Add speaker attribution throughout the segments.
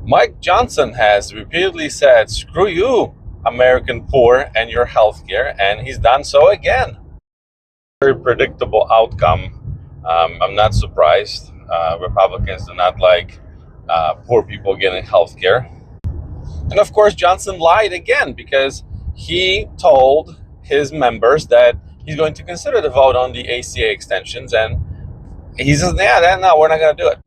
Speaker 1: Mike Johnson has repeatedly said, screw you, American poor, and your health care, and he's done so again. Very predictable outcome. I'm not surprised. Republicans do not like poor people getting health care. And of course, Johnson lied again because he told his members that he's going to consider the vote on the ACA extensions, and he says, yeah, no, we're not going to do it.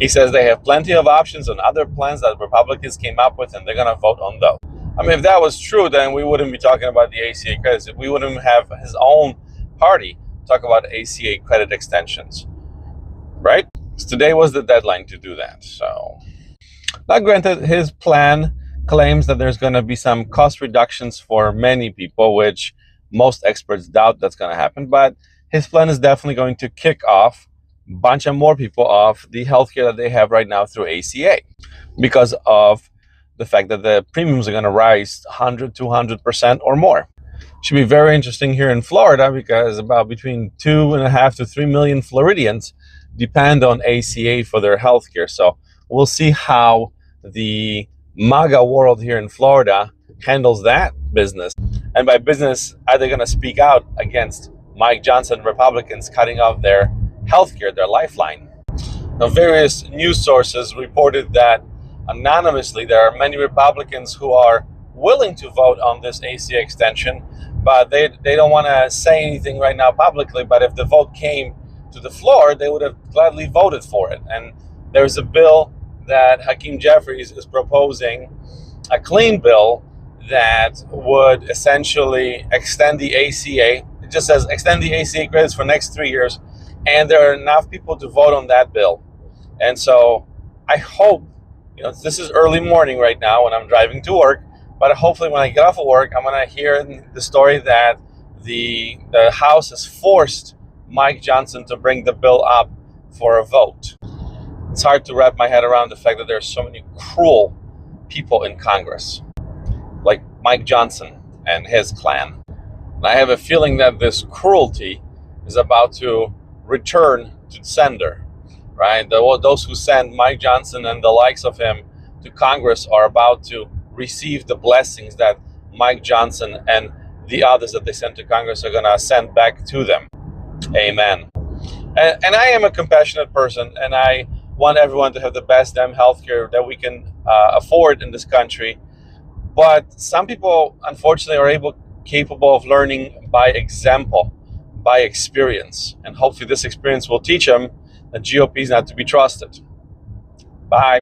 Speaker 1: He says they have plenty of options on other plans that Republicans came up with, and they're going to vote on those. I mean, if that was true, then we wouldn't be talking about the ACA credits. We wouldn't have his own party talk about ACA credit extensions, right? Today was the deadline to do that. So, now granted, his plan claims that there's going to be some cost reductions for many people, which most experts doubt that's going to happen. But his plan is definitely going to kick off a bunch of more people off the healthcare that they have right now through ACA because of the fact that the premiums are going to rise 100, 200% or more. Should be very interesting here in Florida because about between 2.5 to 3 million Floridians depend on ACA for their healthcare. So we'll see how the MAGA world here in Florida handles that business. And by business, are they going to speak out against Mike Johnson Republicans cutting off their healthcare, their lifeline? Now, various news sources reported that anonymously there are many Republicans who are willing to vote on this ACA extension, but they don't want to say anything right now publicly. But if the vote came to the floor, they would have gladly voted for it. And there's a bill that Hakeem Jeffries is proposing, a clean bill that would essentially extend the ACA. It just says extend the ACA credits for next 3 years, and there are enough people to vote on that bill. And so I hope, this is early morning right now when I'm driving to work, but hopefully when I get off of work, I'm going to hear the story that the House has forced Mike Johnson to bring the bill up for a vote. It's hard to wrap my head around the fact that there are so many cruel people in Congress, like Mike Johnson and his clan. And I have a feeling that this cruelty is about to return to the sender, right? Those who send Mike Johnson and the likes of him to Congress are about to receive the blessings that Mike Johnson and the others that they sent to Congress are going to send back to them. Amen. And I am a compassionate person, and I want everyone to have the best damn healthcare that we can afford in this country. But some people, unfortunately, are capable of learning by example, by experience. And hopefully this experience will teach them that GOP is not to be trusted. Bye.